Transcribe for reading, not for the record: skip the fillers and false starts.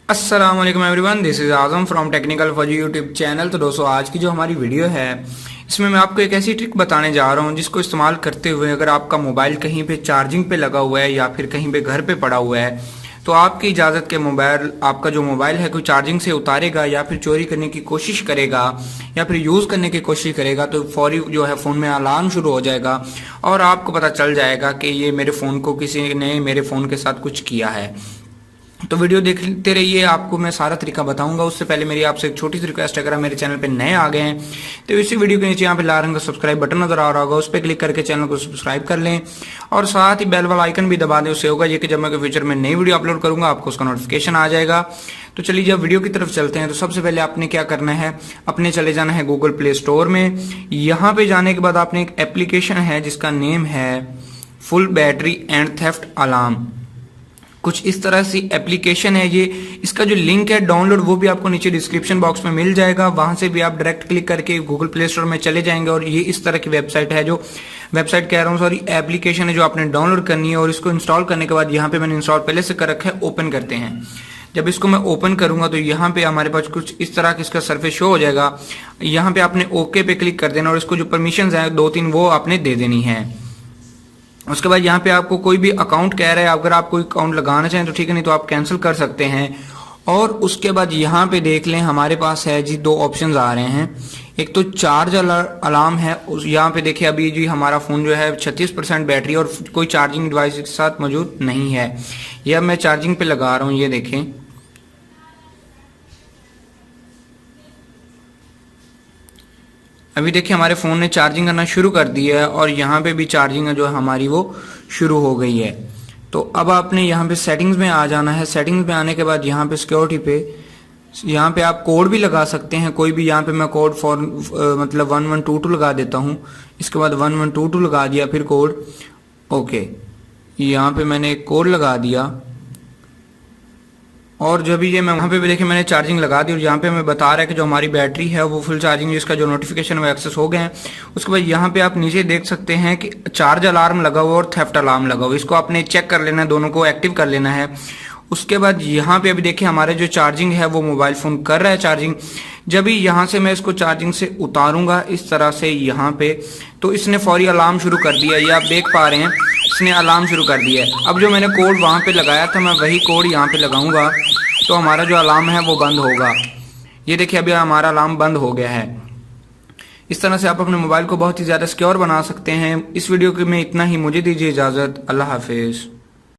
अस्सलाम वालेकुम everyone, this is Azam from technical फौजी यूट्यूब चैनल। तो दोस्तों, आज की जो हमारी वीडियो है इसमें मैं आपको एक ऐसी ट्रिक बताने जा रहा हूं जिसको इस्तेमाल करते हुए अगर आपका मोबाइल कहीं पे चार्जिंग पे लगा हुआ है या फिर कहीं पे घर पे पड़ा हुआ है तो आपकी इजाज़त के मोबाइल आपका जो मोबाइल है कोई चार्जिंग से उतारेगा या फिर चोरी करने की कोशिश करेगा या फिर यूज़ करने की कोशिश करेगा तो फौरी जो है फ़ोन में अलार्म शुरू हो जाएगा और आपको पता चल जाएगा कि ये मेरे फ़ोन को किसी ने मेरे फ़ोन के साथ कुछ किया है। तो वीडियो देखते रहिए, आपको मैं सारा तरीका बताऊंगा। उससे पहले मेरी आपसे एक छोटी सी रिक्वेस्ट है, अगर आप मेरे चैनल पे नए आ गए हैं तो इसी वीडियो के नीचे यहाँ पे लाल रंग का सब्सक्राइब बटन नजर आ रहा होगा, उस पर क्लिक करके चैनल को सब्सक्राइब कर लें और साथ ही बेल वाला आइकन भी दबा दें। उससे होगा ये कि जब मैं फ्यूचर में नई वीडियो अपलोड करूंगा आपको उसका नोटिफिकेशन आ जाएगा। तो चलिए जब वीडियो की तरफ चलते हैं तो सबसे पहले आपने क्या करना है, अपने चले जाना है गूगल प्ले स्टोर में। यहाँ पे जाने के बाद आपने एक एप्लीकेशन है जिसका नेम है full battery and theft alarm. कुछ इस तरह से एप्लीकेशन है ये। इसका जो लिंक है डाउनलोड वो भी आपको नीचे डिस्क्रिप्शन बॉक्स में मिल जाएगा, वहां से भी आप डायरेक्ट क्लिक करके गूगल प्ले स्टोर में चले जाएंगे और ये इस तरह की वेबसाइट है, जो वेबसाइट कह रहा हूँ सॉरी, एप्लीकेशन है जो आपने डाउनलोड करनी है। और इसको इंस्टॉल करने के बाद यहाँ पे मैंने इंस्टॉल पहले से कर रखा है, ओपन करते हैं। जब इसको मैं ओपन करूंगा तो यहाँ पे हमारे पास कुछ इस तरह का इसका सरफेस शो हो जाएगा। यहाँ पे आपने ओके पे क्लिक कर देना और इसको जो परमिशन है 2-3 वो आपने दे देनी है। उसके बाद यहाँ पे आपको कोई भी अकाउंट कह रहा है, अगर आप कोई अकाउंट लगाना चाहें तो ठीक है, नहीं तो आप कैंसिल कर सकते हैं। और उसके बाद यहाँ पे देख लें हमारे पास है जी 2 ऑप्शंस आ रहे हैं। एक तो चार्ज अलार्म है, उस यहाँ पे देखिए अभी जी हमारा फोन जो है 36% बैटरी और कोई चार्जिंग डिवाइस के साथ मौजूद नहीं है। यह मैं चार्जिंग पे लगा रहा हूँ, ये देखें। अभी देखिए हमारे फ़ोन ने चार्जिंग करना शुरू कर दिया है और यहाँ पे भी चार्जिंग जो है हमारी वो शुरू हो गई है। तो अब आपने यहाँ पे सेटिंग्स में आ जाना है। सेटिंग्स में आने के बाद यहाँ पे सिक्योरिटी पे यहाँ पे आप कोड भी लगा सकते हैं कोई भी। यहाँ पे मैं कोड फॉर मतलब 1122 लगा देता हूँ। इसके बाद 1122 लगा दिया, फिर कोड ओके। यहाँ पे मैंने एक कोड लगा दिया और जब ये मैं वहाँ पे भी देखिए मैंने चार्जिंग लगा दी और यहाँ पे हमें बता रहा है कि जो हमारी बैटरी है वो फुल चार्जिंग, जिसका जो नोटिफिकेशन वो एक्सेस हो गए हैं। उसके बाद यहाँ पे आप नीचे देख सकते हैं कि चार्ज अलार्म लगा हुआ और थेफ्ट अलार्म लगा हुआ, इसको आपने चेक कर लेना है, दोनों को एक्टिव कर लेना है। उसके बाद यहाँ पे अभी देखिए हमारे जो चार्जिंग है वो मोबाइल फोन कर रहा है चार्जिंग। जब भी यहाँ से मैं इसको चार्जिंग से उतारूंगा इस तरह से यहाँ पे, तो इसने फौरी अलार्म शुरू कर दिया। ये आप देख पा रहे हैं इसने अलार्म शुरू कर दिया है। अब जो मैंने कोड वहाँ पे लगाया था मैं वही कोड यहाँ पे लगाऊंगा तो हमारा जो अलार्म है वो बंद होगा। ये देखिए अभी हमारा अलार्म बंद हो गया है। इस तरह से आप अपने मोबाइल को बहुत ही ज़्यादा सिक्योर बना सकते हैं। इस वीडियो में इतना ही, मुझे दीजिए इजाज़त, अल्लाह हाफिज़।